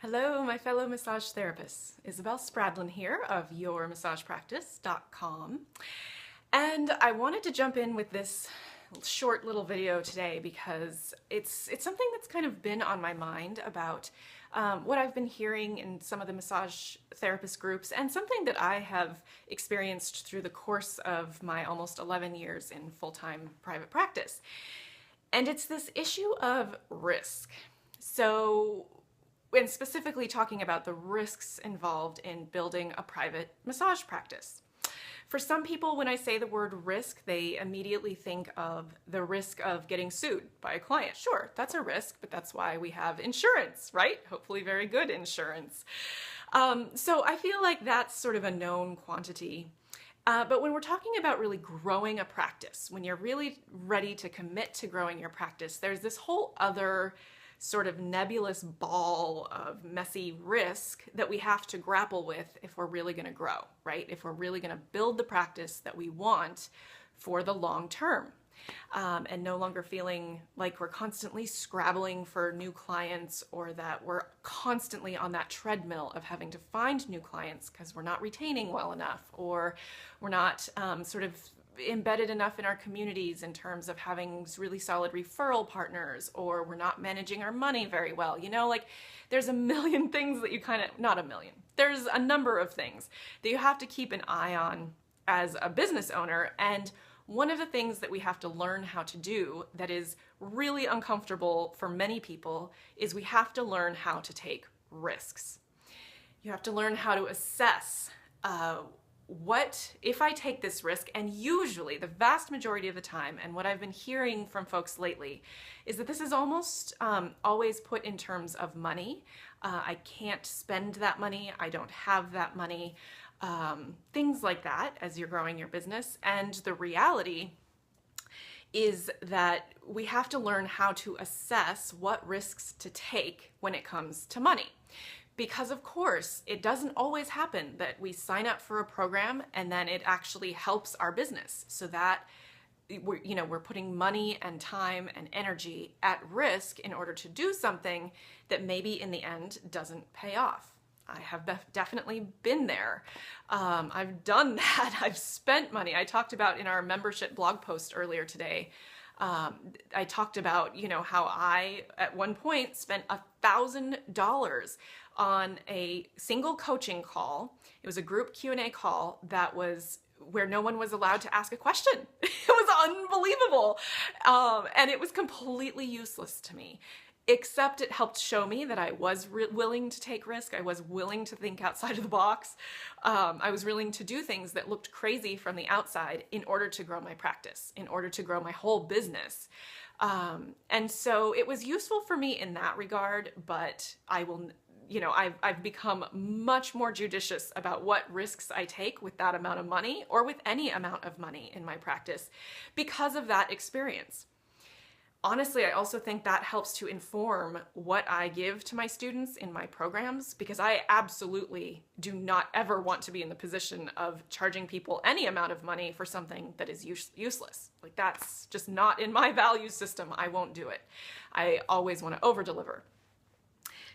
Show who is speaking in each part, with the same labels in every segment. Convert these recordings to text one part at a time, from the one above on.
Speaker 1: Hello, my fellow massage therapists. Isabel Spradlin here of yourmassagepractice.com. And I wanted to jump in with this short little video today because it's something that's kind of been on my mind about what I've been hearing in some of the massage therapist groups, and something that I have experienced through the course of my almost 11 years in full-time private practice. And it's this issue of risk. And specifically talking about the risks involved in building a private massage practice. For some people, when I say the word risk, they immediately think of the risk of getting sued by a client. Sure, that's a risk, but that's why we have insurance, right? Hopefully very good insurance. So I feel like that's sort of a known quantity. But when we're talking about really growing a practice, when you're really ready to commit to growing your practice, there's this whole other sort of nebulous ball of messy risk that we have to grapple with if we're really going to grow, right? If we're really going to build the practice that we want for the long term, and no longer feeling like we're constantly scrabbling for new clients, or that we're constantly on that treadmill of having to find new clients because we're not retaining well enough, or we're not sort of embedded enough in our communities in terms of having really solid referral partners, or we're not managing our money very well. You know, like there's a million things that you not a million, there's a number of things that you have to keep an eye on as a business owner. And one of the things that we have to learn how to do that is really uncomfortable for many people is we have to learn how to take risks. You have to learn how to assess what if I take this risk. And usually the vast majority of the time, and what I've been hearing from folks lately, is that this is almost always put in terms of money. I can't spend that money, I don't have that money, things like that as you're growing your business. And the reality is that we have to learn how to assess what risks to take when it comes to money. Because of course, it doesn't always happen that we sign up for a program and then it actually helps our business, so that we're putting money and time and energy at risk in order to do something that maybe in the end doesn't pay off. I have definitely been there. I've done that. I've spent money. I talked about in our membership blog post earlier today, I talked about, how I at one point spent $1,000 on a single coaching call. It was a group Q&A call that was where no one was allowed to ask a question. It was unbelievable. And it was completely useless to me, except it helped show me that I was willing to take risk. I was willing to think outside of the box. I was willing to do things that looked crazy from the outside in order to grow my practice, in order to grow my whole business. And so it was useful for me in that regard, but I've become much more judicious about what risks I take with that amount of money, or with any amount of money in my practice, because of that experience. Honestly, I also think that helps to inform what I give to my students in my programs, because I absolutely do not ever want to be in the position of charging people any amount of money for something that is useless. Like, that's just not in my value system. I won't do it. I always want to over-deliver.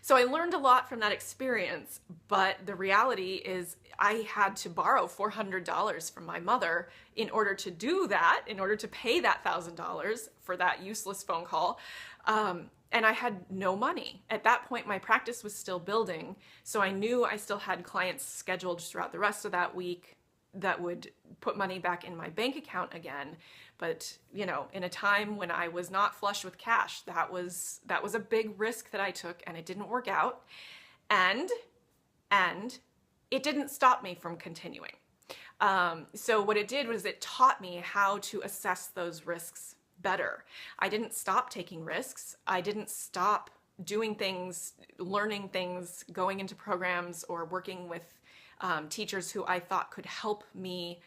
Speaker 1: So I learned a lot from that experience, but the reality is I had to borrow $400 from my mother in order to do that, in order to pay that $1,000 for that useless phone call. And I had no money. At that point, my practice was still building, so I knew I still had clients scheduled throughout the rest of that week that would put money back in my bank account again. But, in a time when I was not flush with cash, that was a big risk that I took, and it didn't work out. And it didn't stop me from continuing. So what it did was it taught me how to assess those risks better. I didn't stop taking risks. I didn't stop doing things, learning things, going into programs, or working with teachers who I thought could help me,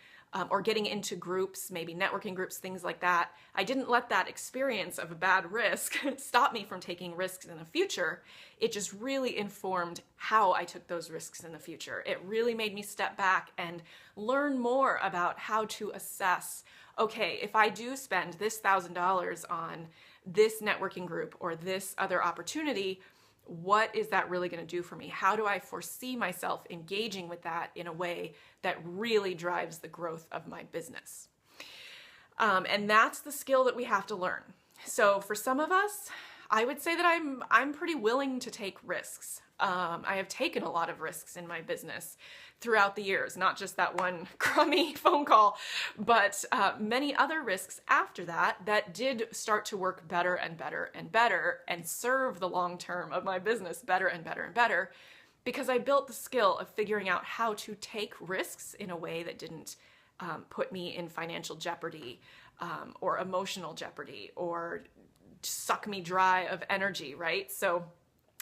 Speaker 1: or getting into groups, maybe networking groups, things like that. I didn't let that experience of a bad risk stop me from taking risks in the future. It just really informed how I took those risks in the future. It really made me step back and learn more about how to assess, okay, if I do spend this $1,000 on this networking group or this other opportunity, what is that really going to do for me? How do I foresee myself engaging with that in a way that really drives the growth of my business? And that's the skill that we have to learn. So for some of us, I would say that I'm pretty willing to take risks. I have taken a lot of risks in my business throughout the years, not just that one crummy phone call, but many other risks after that did start to work better and better and better and serve the long term of my business better and better and better, because I built the skill of figuring out how to take risks in a way that didn't put me in financial jeopardy or emotional jeopardy or suck me dry of energy, right? So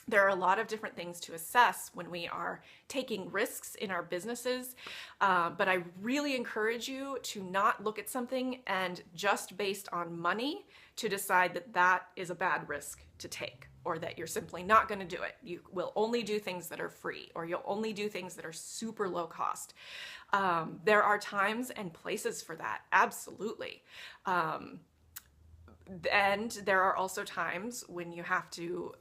Speaker 1: there are a lot of different things to assess when we are taking risks in our businesses, but I really encourage you to not look at something and just based on money to decide that that is a bad risk to take, or that you're simply not going to do it. You will only do things that are free, or you'll only do things that are super low cost. There are times and places for that, absolutely. And there are also times when you have to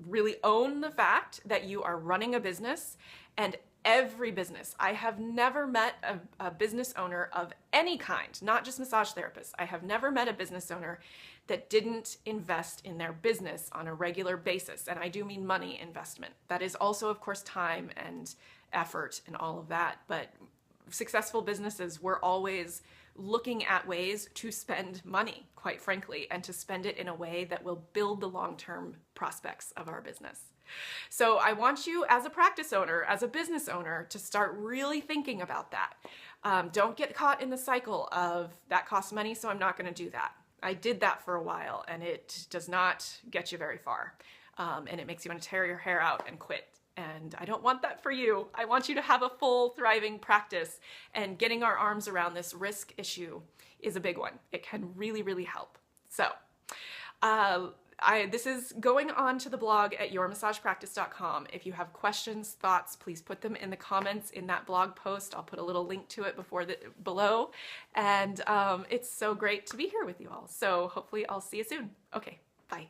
Speaker 1: really own the fact that you are running a business, and every business. I have never met a business owner of any kind, not just massage therapists. I have never met a business owner that didn't invest in their business on a regular basis. And I do mean money investment. That is also, of course, time and effort and all of that. But successful businesses, we're always looking at ways to spend money, quite frankly, and to spend it in a way that will build the long-term prospects of our business. So I want you as a practice owner, as a business owner, to start really thinking about that. Don't get caught in the cycle of that costs money, so I'm not going to do that. I did that for a while, and it does not get you very far. And it makes you want to tear your hair out and quit. And I don't want that for you. I want you to have a full, thriving practice. And getting our arms around this risk issue is a big one. It can really, really help. So this is going on to the blog at yourmassagepractice.com. If you have questions, thoughts, please put them in the comments in that blog post. I'll put a little link to it below. And it's so great to be here with you all. So hopefully I'll see you soon. Okay, bye.